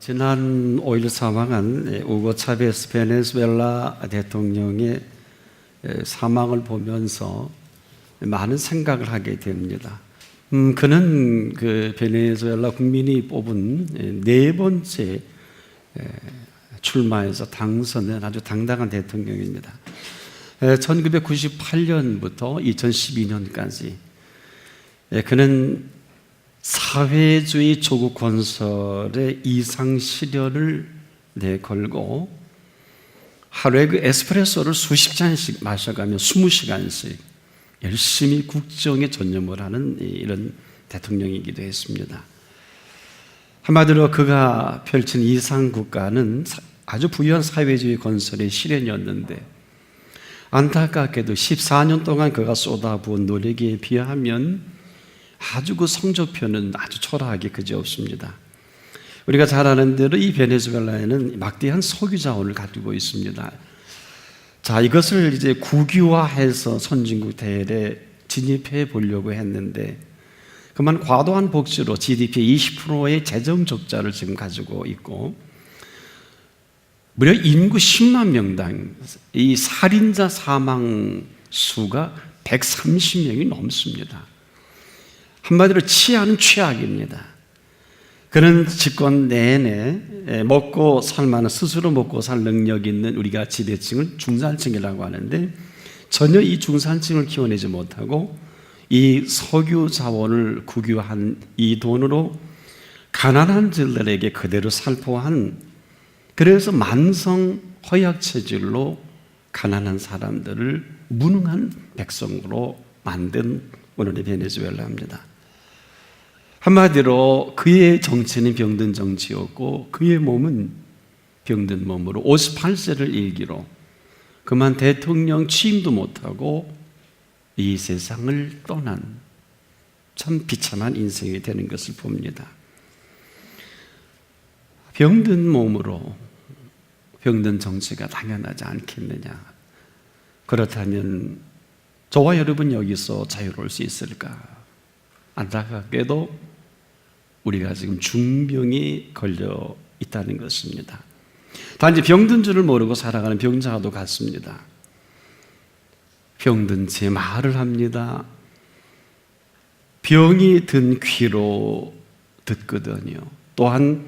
지난 5일 사망한 우고 차베스 베네수엘라 대통령의 사망을 보면서 많은 생각을 하게 됩니다. 그는 그 베네수엘라 국민이 뽑은 네 번째 출마해서 당선된 아주 당당한 대통령입니다. 1998년부터 2012년까지 그는 사회주의 조국 건설의 이상 실현을 내걸고 하루에 그 에스프레소를 수십 잔씩 마셔가며 20시간씩 열심히 국정에 전념을 하는 이런 대통령이기도 했습니다. 한마디로 그가 펼친 이상 국가는 아주 부유한 사회주의 건설의 실현이었는데, 안타깝게도 14년 동안 그가 쏟아부은 노력에 비하면 아주 그 성적표는 아주 초라하게 그지없습니다. 우리가 잘 아는 대로 이 베네수엘라에는 막대한 석유 자원을 가지고 있습니다. 자, 이것을 이제 국유화해서 선진국 대열에 진입해 보려고 했는데, 그만 과도한 복지로 GDP의 20%의 재정 적자를 지금 가지고 있고, 무려 인구 10만 명당 이 살인자 사망 수가 130명이 넘습니다. 한마디로 치안은 최악입니다. 그는 집권 내내 먹고 살만한, 스스로 먹고 살 능력 있는 우리가 지대층을 중산층이라고 하는데, 전혀 이 중산층을 키워내지 못하고 이 석유 자원을 국유한 이 돈으로 가난한 들들에게 그대로 살포한, 그래서 만성 허약 체질로 가난한 사람들을 무능한 백성으로 만든 오늘의 베네수엘라입니다. 한마디로 그의 정치는 병든 정치였고, 그의 몸은 병든 몸으로 58세를 일기로 그만 대통령 취임도 못하고 이 세상을 떠난 참 비참한 인생이 되는 것을 봅니다. 병든 몸으로 병든 정치가 당연하지 않겠느냐? 그렇다면 저와 여러분 여기서 자유로울 수 있을까? 안타깝게도 우리가 지금 중병이 걸려 있다는 것입니다. 단지 병든 줄을 모르고 살아가는 병자와도 같습니다. 병든 채 말을 합니다. 병이 든 귀로 듣거든요. 또한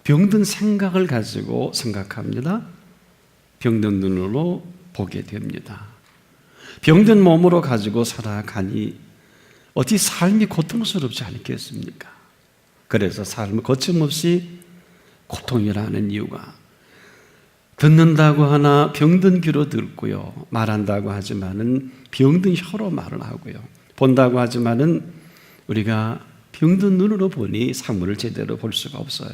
병든 생각을 가지고 생각합니다. 병든 눈으로 보게 됩니다. 병든 몸으로 가지고 살아가니 어찌 삶이 고통스럽지 않겠습니까? 그래서 삶을 거침없이 고통이라는 이유가, 듣는다고 하나 병든 귀로 듣고요, 말한다고 하지만은 병든 혀로 말을 하고요, 본다고 하지만은 우리가 병든 눈으로 보니 사물을 제대로 볼 수가 없어요.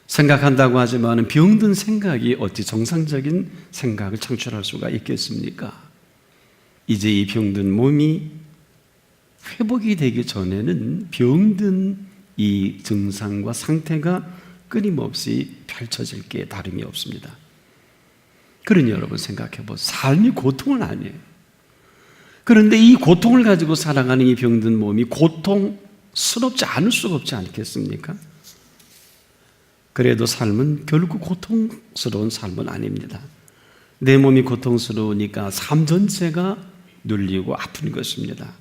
생각한다고 하지만은 병든 생각이 어찌 정상적인 생각을 창출할 수가 있겠습니까? 이제 이 병든 몸이 회복이 되기 전에는 병든 이 증상과 상태가 끊임없이 펼쳐질 게 다름이 없습니다. 그러니 여러분 생각해 보세요. 삶이 고통은 아니에요. 그런데 이 고통을 가지고 살아가는 이 병든 몸이 고통스럽지 않을 수가 없지 않겠습니까? 그래도 삶은 결국 고통스러운 삶은 아닙니다. 내 몸이 고통스러우니까 삶 전체가 눌리고 아픈 것입니다.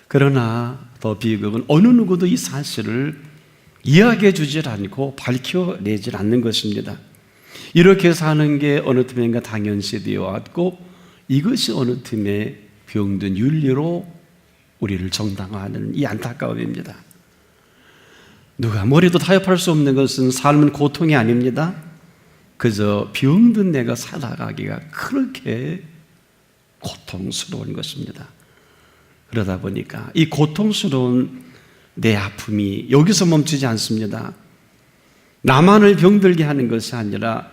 그러나 더 비극은 어느 누구도 이 사실을 이야기해 주질 않고 밝혀내질 않는 것입니다. 이렇게 사는 게 어느 틈엔가 당연시 되어 왔고, 이것이 어느 틈에 병든 윤리로 우리를 정당화하는 이 안타까움입니다. 누가 뭐래도 타협할 수 없는 것은 삶은 고통이 아닙니다. 그저 병든 내가 살아가기가 그렇게 고통스러운 것입니다. 그러다 보니까 이 고통스러운 내 아픔이 여기서 멈추지 않습니다. 나만을 병들게 하는 것이 아니라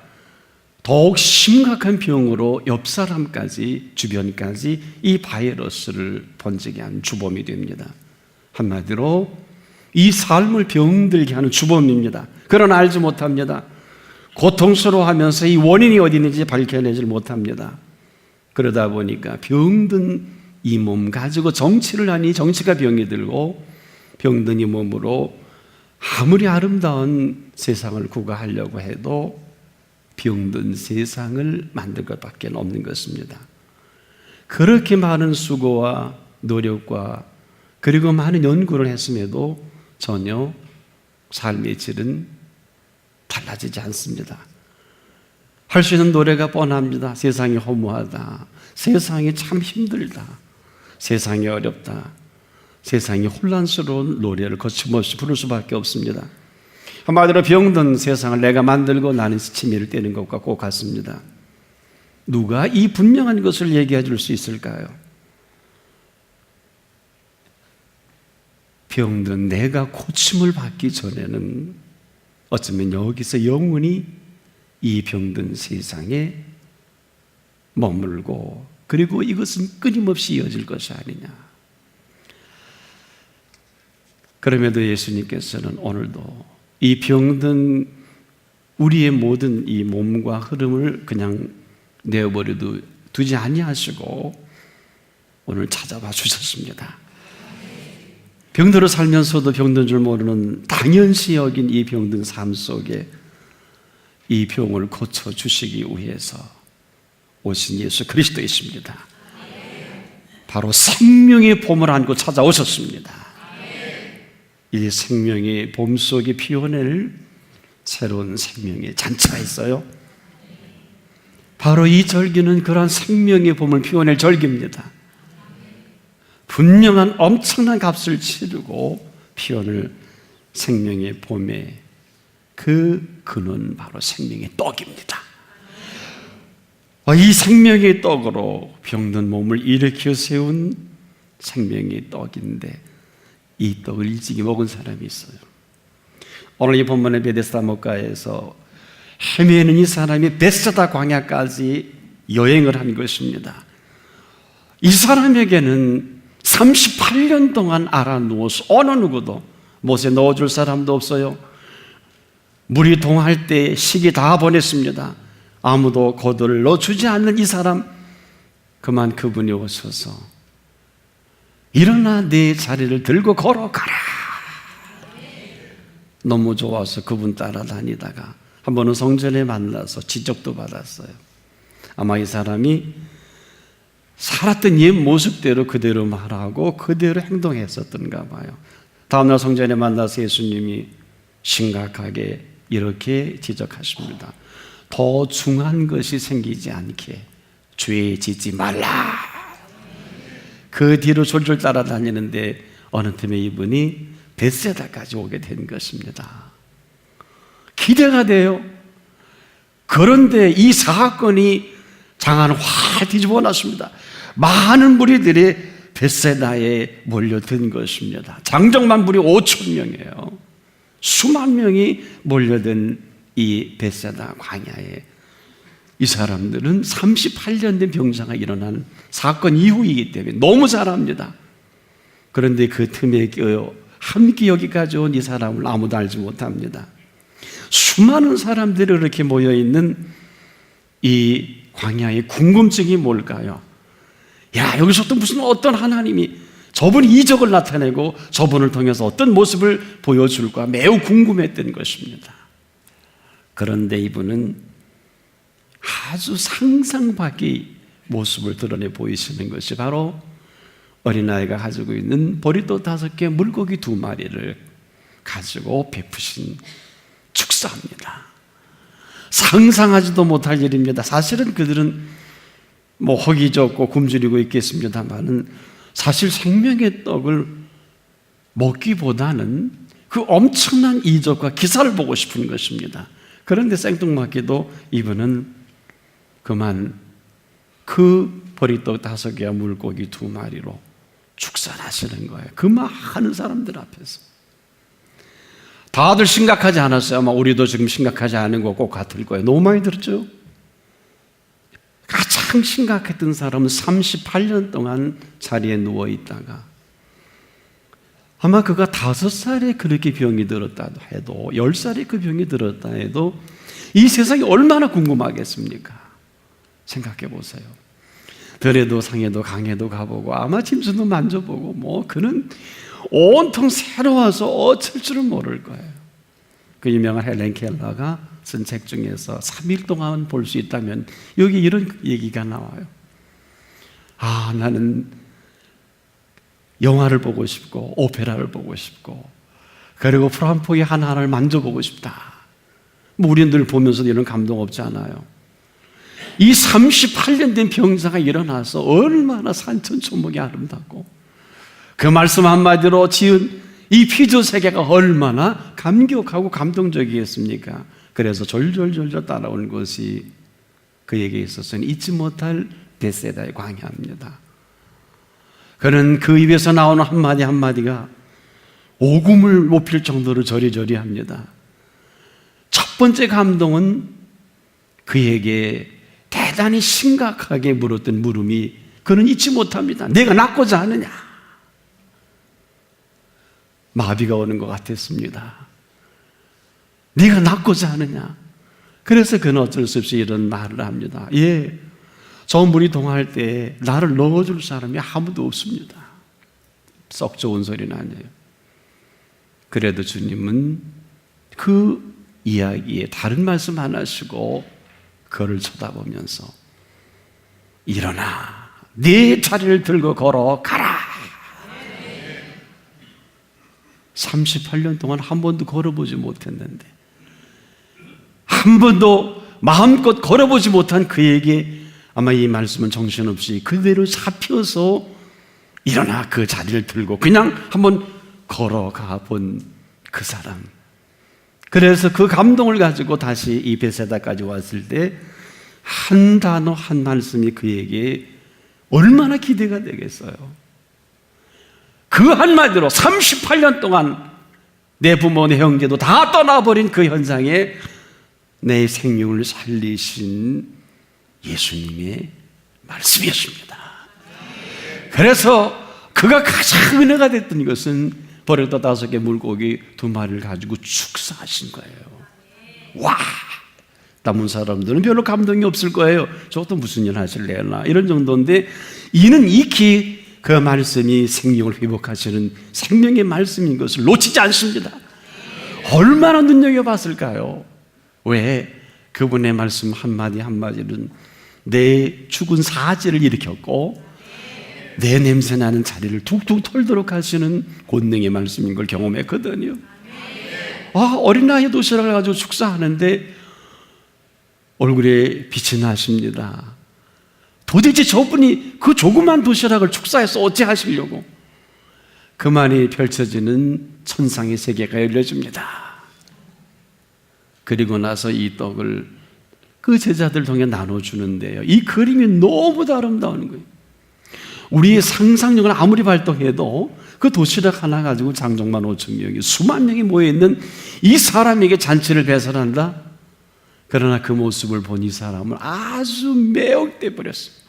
더욱 심각한 병으로 옆 사람까지, 주변까지 이 바이러스를 번지게 하는 주범이 됩니다. 한마디로 이 삶을 병들게 하는 주범입니다. 그러나 알지 못합니다. 고통스러워하면서 이 원인이 어디 있는지 밝혀내지 못합니다. 그러다 보니까 병든 이 몸 가지고 정치를 하니 정치가 병이 들고, 병든 이 몸으로 아무리 아름다운 세상을 구가하려고 해도 병든 세상을 만들 것밖에 없는 것입니다. 그렇게 많은 수고와 노력과 그리고 많은 연구를 했음에도 전혀 삶의 질은 달라지지 않습니다. 할 수 있는 노래가 뻔합니다. 세상이 허무하다, 세상이 참 힘들다, 세상이 어렵다, 세상이 혼란스러운 노래를 거침없이 부를 수밖에 없습니다. 한마디로 병든 세상을 내가 만들고 나는 치미를 떼는 것과 꼭 같습니다. 누가 이 분명한 것을 얘기해 줄 수 있을까요? 병든 내가 고침을 받기 전에는 어쩌면 여기서 영원히 이 병든 세상에 머물고 그리고 이것은 끊임없이 이어질 것이 아니냐. 그럼에도 예수님께서는 오늘도 이 병든 우리의 모든 이 몸과 흐름을 그냥 내어버려도 두지 아니하시고 오늘 찾아와 주셨습니다. 병들어 살면서도 병든 줄 모르는 당연시 여긴 이 병든 삶 속에 이 병을 고쳐주시기 위해서 오신 예수 그리스도이십니다. 바로 생명의 봄을 안고 찾아오셨습니다. 이 생명의 봄 속에 피어낼 새로운 생명의 잔치가 있어요. 바로 이 절기는 그러한 생명의 봄을 피워낼 절기입니다. 분명한 엄청난 값을 치르고 피어날 생명의 봄의 그 근원 바로 생명의 떡입니다. 이 생명의 떡으로 병든 몸을 일으켜 세운 생명의 떡인데 이 떡을 일찍이 먹은 사람이 있어요. 오늘 이 본문의 베데스다 목가에서 헤매는 이 사람이 베세다 광야까지 여행을 한 것입니다. 이 사람에게는 38년 동안 알아 누워서 어느 누구도 못에 넣어줄 사람도 없어요. 물이 동할 때 시기 다 보냈습니다. 아무도 고도를 넣어주지 않는 이 사람, 그만 그분이 오셔서 일어나 내 자리를 들고 걸어가라. 너무 좋아서 그분 따라다니다가 한 번은 성전에 만나서 지적도 받았어요. 아마 이 사람이 살았던 옛 모습대로 그대로 말하고 그대로 행동했었던가 봐요. 다음날 성전에 만나서 예수님이 심각하게 이렇게 지적하십니다. 더 중한 것이 생기지 않게 죄 짓지 말라. 그 뒤로 졸졸 따라다니는데 어느 틈에 이분이 벳세다까지 오게 된 것입니다. 기대가 돼요. 그런데 이 사건이 장안을 확 뒤집어 놨습니다. 많은 무리들이 벳세다에 몰려든 것입니다. 장정만 무리 5천 명이에요. 수만 명이 몰려든 이 벳세다 광야에 이 사람들은 38년 된 병사가 일어난 사건 이후이기 때문에 너무 잘 압니다. 그런데 그 틈에 함께 여기까지 온 이 사람을 아무도 알지 못합니다. 수많은 사람들이 이렇게 모여있는 이 광야의 궁금증이 뭘까요? 야, 여기서 또 무슨 어떤 하나님이 저분이 이적을 나타내고 저분을 통해서 어떤 모습을 보여줄까 매우 궁금했던 것입니다. 그런데 이분은 아주 상상 밖의 모습을 드러내 보이시는 것이 바로 어린아이가 가지고 있는 보리떡 5개, 물고기 2마리를 가지고 베푸신 축사입니다. 상상하지도 못할 일입니다. 사실은 그들은 허기 졌고 굶주리고 있겠습니다만은 사실 생명의 떡을 먹기보다는 그 엄청난 이적과 기사를 보고 싶은 것입니다. 그런데 생뚱맞게도 이분은 그만 그 보리떡 5개와 물고기 2마리로 축사하시는 거예요. 그 많은 사람들 앞에서. 다들 심각하지 않았어요. 아마 우리도 지금 심각하지 않은 것 꼭 같을 거예요. 너무 많이 들었죠? 가장 심각했던 사람은 38년 동안 자리에 누워있다가 아마 그가 5살에 그렇게 병이 들었다 해도 10살에 그 병이 들었다 해도 이 세상이 얼마나 궁금하겠습니까? 생각해 보세요. 들에도 상에도 강에도 가보고 아마 짐승도 만져보고 그는 온통 새로워서 어쩔 줄은 모를 거예요. 그 유명한 헬렌 켈러가 쓴 책 중에서 3일 동안 볼 수 있다면 여기 이런 얘기가 나와요. 나는 영화를 보고 싶고 오페라를 보고 싶고 그리고 프란포의 하나하나를 만져보고 싶다. 우리는 늘 보면서도 이런 감동 없지 않아요. 이 38년 된 병자가 일어나서 얼마나 산천초목이 아름답고 그 말씀 한마디로 지은 이 피조 세계가 얼마나 감격하고 감동적이겠습니까? 그래서 졸졸졸졸 따라온 것이 그에게 있어서는 잊지 못할 베세다의 광야입니다. 그는 그 입에서 나오는 한마디 한마디가 오금을 높일 정도로 저리저리합니다. 첫 번째 감동은 그에게 대단히 심각하게 물었던 물음이 그는 잊지 못합니다. 내가 낫고자 하느냐? 마비가 오는 것 같았습니다. 네가 낫고자 하느냐? 그래서 그는 어쩔 수 없이 이런 말을 합니다. 저 물이 동할 때 나를 넣어줄 사람이 아무도 없습니다. 썩 좋은 소리는 아니에요. 그래도 주님은 그 이야기에 다른 말씀 안 하시고 그를 쳐다보면서 일어나 네 자리를 들고 걸어가라. 38년 동안 한 번도 걸어보지 못했는데 한 번도 마음껏 걸어보지 못한 그에게 아마 이 말씀은 정신없이 그대로 잡혀서 일어나 그 자리를 들고 그냥 한번 걸어가 본 그 사람. 그래서 그 감동을 가지고 다시 이 베세다까지 왔을 때 한 단어 한 말씀이 그에게 얼마나 기대가 되겠어요. 그 한마디로 38년 동안 내 부모 내 형제도 다 떠나버린 그 현장에 내 생명을 살리신 예수님의 말씀이었습니다. 그래서 그가 가장 은혜가 됐던 것은 버렸다 5개 물고기 2마리를 가지고 축사하신 거예요. 와! 남은 사람들은 별로 감동이 없을 거예요. 저것도 무슨 일 하실래나 이런 정도인데 이는 익히 그 말씀이 생명을 회복하시는 생명의 말씀인 것을 놓치지 않습니다. 얼마나 눈여겨봤을까요? 왜? 그분의 말씀 한마디 한마디는 내 죽은 사지를 일으켰고 내 냄새나는 자리를 툭툭 털도록 하시는 권능의 말씀인 걸 경험했거든요. 어린아이 도시락을 가지고 축사하는데 얼굴에 빛이 나십니다. 도대체 저분이 그 조그만 도시락을 축사해서 어찌 하시려고? 그만이 펼쳐지는 천상의 세계가 열려집니다. 그리고 나서 이 떡을 그 제자들 통해 나눠주는데요, 이 그림이 너무 아름다운 거예요. 우리의 상상력을 아무리 발동해도 그 도시락 하나 가지고 장정만 5천 명이 수만 명이 모여있는 이 사람에게 잔치를 배설한다? 그러나 그 모습을 본 이 사람은 아주 매혹돼 버렸습니다.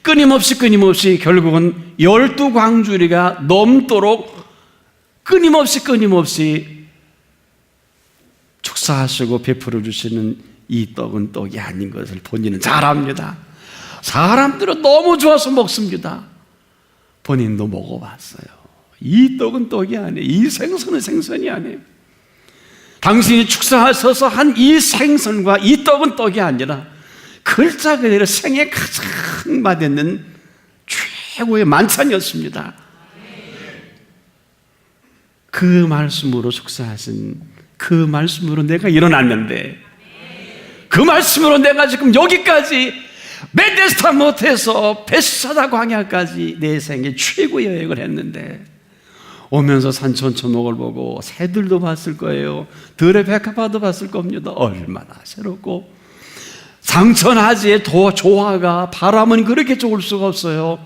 끊임없이 결국은 12광주리가 넘도록 끊임없이 축사하시고 베풀어 주시는 이 떡은 떡이 아닌 것을 본인은 잘 압니다. 사람들은 너무 좋아서 먹습니다. 본인도 먹어봤어요. 이 떡은 떡이 아니에요. 이 생선은 생선이 아니에요. 당신이 축사하셔서 한 이 생선과 이 떡은 떡이 아니라 글자 그대로 생에 가장 맛있는 최고의 만찬이었습니다. 그 말씀으로 축사하신 그 말씀으로 내가 일어났는데 그 말씀으로 내가 지금 여기까지 베데스다 못해서 베사다 광야까지 내 생애 최고 여행을 했는데 오면서 산천초목을 보고 새들도 봤을 거예요. 들의 백합화도 봤을 겁니다. 얼마나 새롭고 상천하지의 조화가 바람은 그렇게 좋을 수가 없어요.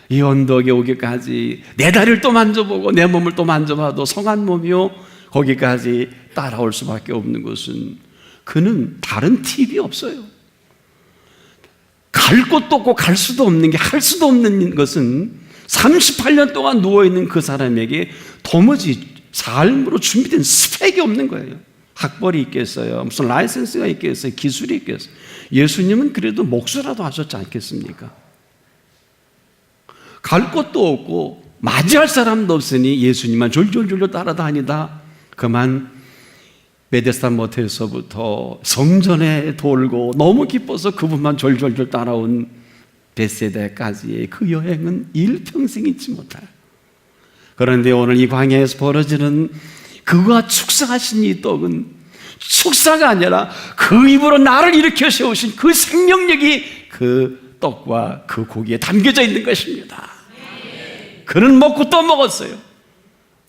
이 언덕에 오기까지 내 다리를 또 만져보고 내 몸을 또 만져봐도 성한 몸이요 거기까지 따라올 수밖에 없는 것은 그는 다른 팁이 없어요. 갈 곳도 없고 갈 수도 없는 게 할 수도 없는 것은 38년 동안 누워있는 그 사람에게 도무지 삶으로 준비된 스펙이 없는 거예요. 학벌이 있겠어요? 무슨 라이센스가 있겠어요? 기술이 있겠어요? 예수님은 그래도 목수라도 하셨지 않겠습니까? 갈 곳도 없고 맞이할 사람도 없으니 예수님만 졸졸졸 따라다니다 그만 베데스다 모텔에서부터 성전에 돌고 너무 기뻐서 그분만 졸졸졸 따라온 벳세다까지의 그 여행은 일평생 잊지 못할. 그런데 오늘 이 광야에서 벌어지는 그가 축사하신 이 떡은 축사가 아니라 그 입으로 나를 일으켜 세우신 그 생명력이 그 떡과 그 고기에 담겨져 있는 것입니다. 그는 먹고 또 먹었어요.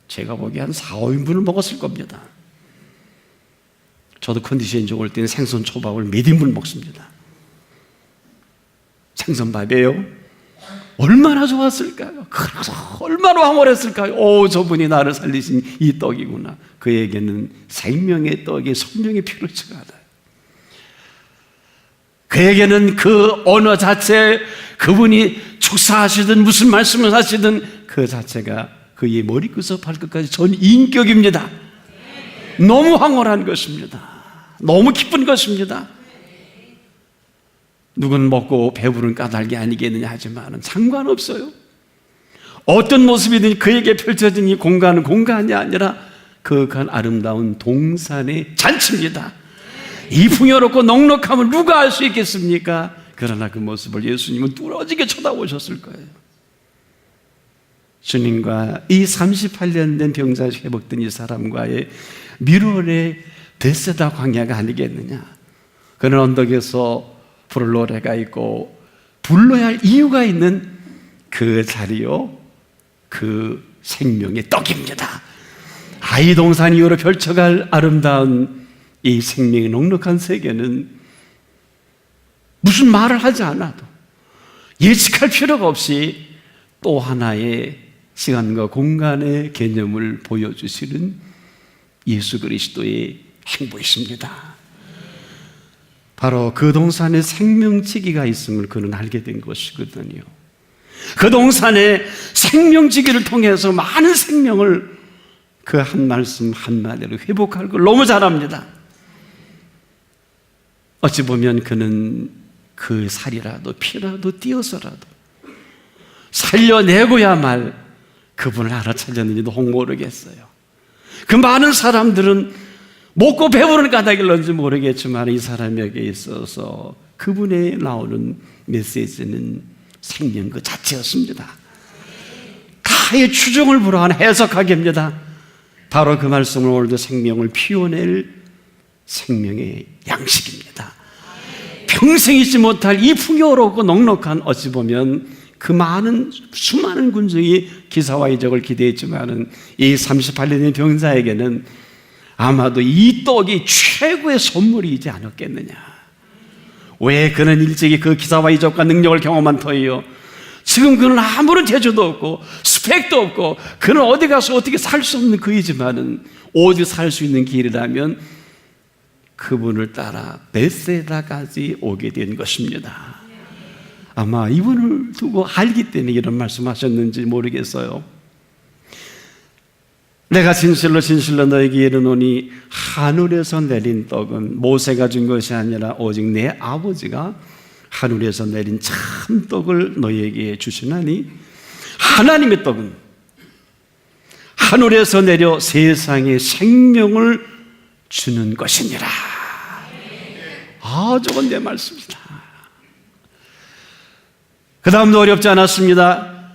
제가 보기에 한 4, 5인분을 먹었을 겁니다. 저도 컨디션이 좋을 때는 생선 초밥을 몇 인분 먹습니다. 생선밥이에요. 얼마나 좋았을까요? 그래서 얼마나 황홀했을까요? 오, 저분이 나를 살리신 이 떡이구나. 그에게는 생명의 떡이 성령의 피로 칠하다. 그에게는 그 언어 자체, 그분이 축사하시든 무슨 말씀을 하시든 그 자체가 그의 머리끝에서 발끝까지 전 인격입니다. 너무 황홀한 것입니다. 너무 기쁜 것입니다. 누군 먹고 배부른 까닭이 아니겠느냐 하지만 상관없어요. 어떤 모습이든 그에게 펼쳐진 이 공간은 공간이 아니라 그간 아름다운 동산의 잔치입니다. 이 풍요롭고 넉넉함을 누가 알 수 있겠습니까? 그러나 그 모습을 예수님은 뚫어지게 쳐다보셨을 거예요. 주님과 이 38년 된 병자에서 회복된 이 사람과의 미로의 벳세다 광야가 아니겠느냐. 그는 언덕에서 부를 노래가 있고 불러야 할 이유가 있는 그 자리요, 그 생명의 떡입니다. 아이동산 이후로 펼쳐갈 아름다운 이 생명의 넉넉한 세계는 무슨 말을 하지 않아도 예측할 필요가 없이 또 하나의 시간과 공간의 개념을 보여주시는 예수 그리스도의 행보이십니다. 바로 그 동산에 생명지기가 있음을 그는 알게 된 것이거든요. 그 동산에 생명지기를 통해서 많은 생명을 그 한 말씀 한마디로 회복할 걸 너무 잘합니다. 어찌 보면 그는 그 살이라도 피라도 띄어서라도 살려내고야말 그분을 알아찾았는지도 혹 모르겠어요. 그 많은 사람들은 먹고 배부른 까닭일런지 모르겠지만 이 사람에게 있어서 그분에 나오는 메시지는 생명 그 자체였습니다. 타의 추종을 불허한 해석하기입니다. 바로 그 말씀을 오늘도 생명을 피워낼 생명의 양식입니다. 평생 잊지 못할 이 풍요롭고 넉넉한, 어찌 보면 그 많은 수많은 군중이 기사와 이적을 기대했지만은 이 38년의 병자에게는 아마도 이 떡이 최고의 선물이지 않았겠느냐. 왜 그는 일찍이 그 기사와 이적과 능력을 경험한 터이요, 지금 그는 아무런 재주도 없고 스펙도 없고 그는 어디 가서 어떻게 살 수 없는 그이지만은 오직 살 수 있는 길이라면 그분을 따라 벳세다까지 오게 된 것입니다. 아마 이분을 두고 알기 때문에 이런 말씀하셨는지 모르겠어요. 내가 진실로 진실로 너에게 이르노니 하늘에서 내린 떡은 모세가 준 것이 아니라 오직 내 아버지가 하늘에서 내린 참 떡을 너에게 주시나니, 하나님의 떡은 하늘에서 내려 세상에 생명을 주는 것이니라. 저건 내 말씀이다. 그 다음도 어렵지 않았습니다.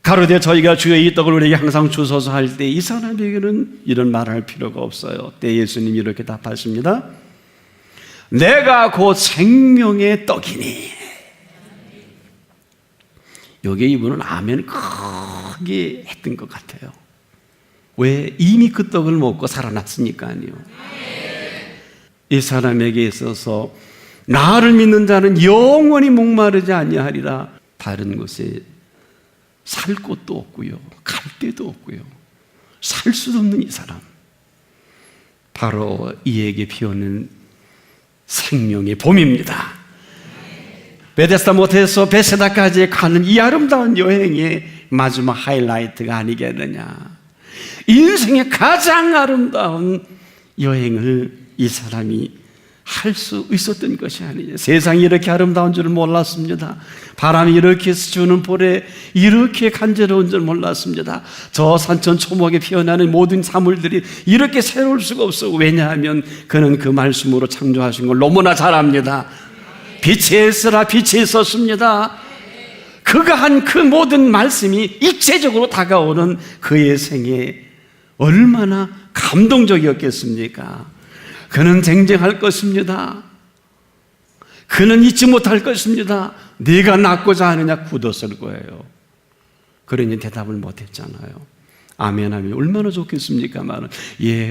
가로되 저희가 주의 이 떡을 우리에게 항상 주소서 할 때 이 사람에게는 이런 말할 필요가 없어요. 때 예수님이 이렇게 답하십니다. 내가 곧 생명의 떡이니. 여기에 이분은 아멘 크게 했던 것 같아요. 왜? 이미 그 떡을 먹고 살아났으니까요. 이 사람에게 있어서 나를 믿는 자는 영원히 목마르지 아니하리라. 다른 곳에 살 곳도 없고요, 갈 데도 없고요, 살 수도 없는 이 사람, 바로 이에게 피어는 생명의 봄입니다. 베데스다 못에서 벳세다까지 가는 이 아름다운 여행의 마지막 하이라이트가 아니겠느냐. 인생의 가장 아름다운 여행을 이 사람이 할 수 있었던 것이 아니냐. 세상이 이렇게 아름다운 줄은 몰랐습니다. 바람이 이렇게 스치는 볼에 이렇게 간절로운 줄 몰랐습니다. 저 산천 초목에 피어나는 모든 사물들이 이렇게 새로울 수가 없어. 왜냐하면 그는 그 말씀으로 창조하신 걸 너무나 잘 압니다. 빛에 있으라 빛에 있었습니다. 그가 한 그 모든 말씀이 일체적으로 다가오는 그의 생에 얼마나 감동적이었겠습니까? 그는 쟁쟁할 것입니다. 그는 잊지 못할 것입니다. 네가 낳고자 하느냐 굳었을 거예요. 그러니 대답을 못했잖아요. 아멘 하면 얼마나 좋겠습니까만,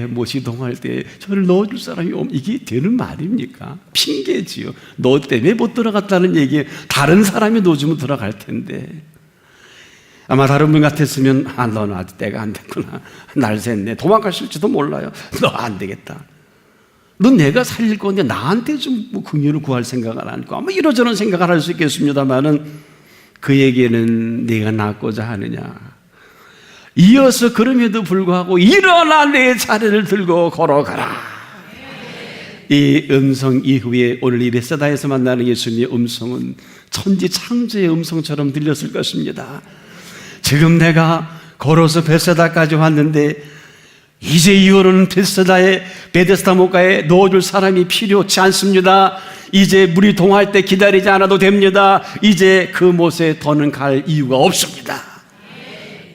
못이 동할 때 저를 넣어줄 사람이 이게 되는 말입니까? 핑계지요. 너 때문에 못 들어갔다는 얘기에 다른 사람이 넣어주면 들어갈 텐데. 아마 다른 분 같았으면 너는 아직 때가 안 됐구나, 날 샜네, 도망가실지도 몰라요. 너 안 되겠다, 너 내가 살릴 건데 나한테 좀 긍휼을 구할 생각을 안 하고 아마 이러저런 생각을 할 수 있겠습니다만은, 그에게는 네가 낳고자 하느냐. 이어서 그럼에도 불구하고 일어나 내 자리를 들고 걸어가라. 이 음성 이후에 오늘 이 베세다에서 만나는 예수님의 음성은 천지 창조의 음성처럼 들렸을 것입니다. 지금 내가 걸어서 베세다까지 왔는데 이제 이후로는 베데스다 목가에 넣어줄 사람이 필요치 않습니다. 이제 물이 동할 때 기다리지 않아도 됩니다. 이제 그 못에 더는 갈 이유가 없습니다.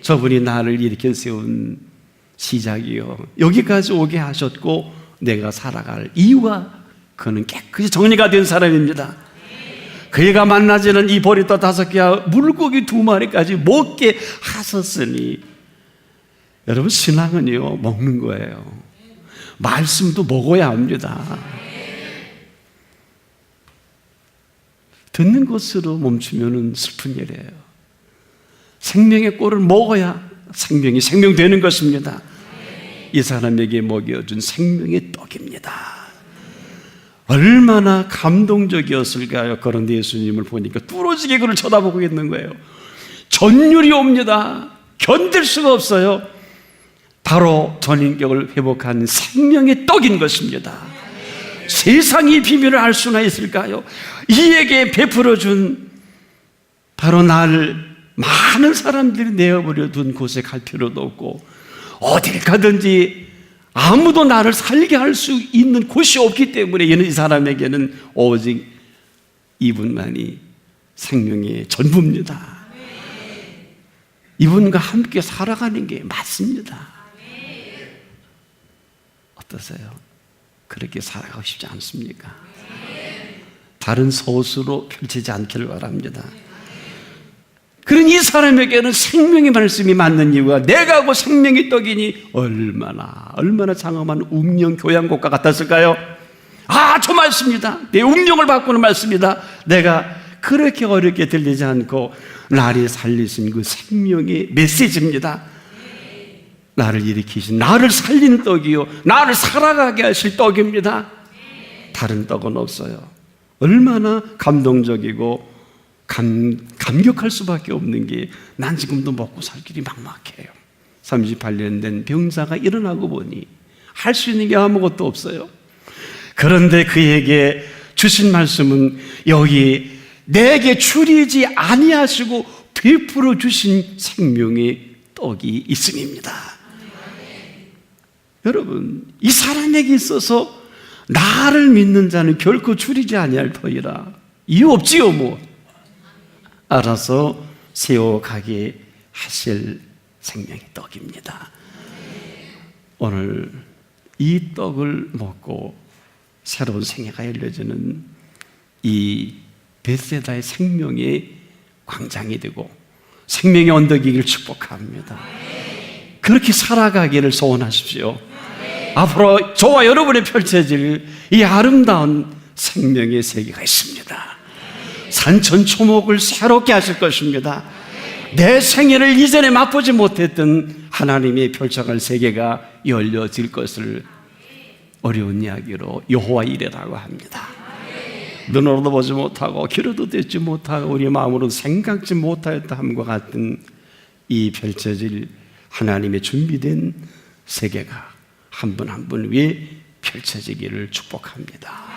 저분이 나를 일으켜 세운 시작이요, 여기까지 오게 하셨고 내가 살아갈 이유가, 그는 깨끗이 정리가 된 사람입니다. 그가 만나지는 이 보리떡 5개와 물고기 2마리까지 먹게 하셨으니, 여러분 신앙은요 먹는 거예요. 말씀도 먹어야 합니다. 듣는 것으로 멈추면 슬픈 일이에요. 생명의 꼴을 먹어야 생명이 생명되는 것입니다. 이 사람에게 먹여준 생명의 떡입니다. 얼마나 감동적이었을까요? 그런데 예수님을 보니까 뚫어지게 그를 쳐다보고 있는 거예요. 전율이 옵니다. 견딜 수가 없어요. 바로 전인격을 회복한 생명의 떡인 것입니다. 세상이 비밀을 알 수나 있을까요? 이에게 베풀어준 바로 나를 많은 사람들이 내어버려 둔 곳에 갈 필요도 없고, 어딜 가든지 아무도 나를 살게 할 수 있는 곳이 없기 때문에 이 사람에게는 오직 이분만이 생명의 전부입니다. 이분과 함께 살아가는 게 맞습니다. 어떠세요? 그렇게 살아가고 싶지 않습니까? 다른 소수로 펼치지 않기를 바랍니다. 그런 이 사람에게는 생명의 말씀이 맞는 이유가, 내가 하고 생명의 떡이니 얼마나 장엄한 운명 교양곡과 같았을까요? 저 말씀이다, 내 운명을 바꾸는 말씀이다. 내가 그렇게 어렵게 들리지 않고 나를 살리신 그 생명의 메시지입니다. 나를 일으키신, 나를 살리는 떡이요, 나를 살아가게 하실 떡입니다. 다른 떡은 없어요. 얼마나 감동적이고 감격할 수밖에 없는 게, 난 지금도 먹고 살 길이 막막해요. 38년 된 병자가 일어나고 보니 할 수 있는 게 아무것도 없어요. 그런데 그에게 주신 말씀은 여기 내게 줄이지 아니하시고 베풀어 주신 생명의 떡이 있음입니다. 여러분, 이 사람에게 있어서 나를 믿는 자는 결코 줄이지 아니할 터이라. 이유 없지요 뭐. 알아서 세워가게 하실 생명의 떡입니다. 오늘 이 떡을 먹고 새로운 생애가 열려지는 이 베세다의 생명의 광장이 되고 생명의 언덕이기를 축복합니다. 그렇게 살아가기를 소원하십시오. 앞으로 저와 여러분이 펼쳐질 이 아름다운 생명의 세계가 있습니다. 산천초목을 새롭게 하실 것입니다. 내 생애를 이전에 맛보지 못했던 하나님의 펼쳐갈 세계가 열려질 것을 어려운 이야기로 여호와 이레라고 합니다. 눈으로도 보지 못하고 귀로도 듣지 못하고 우리 마음으로 생각지 못하였다 함과 같은 이 펼쳐질 하나님의 준비된 세계가 한 분 한 분 위에 펼쳐지기를 축복합니다.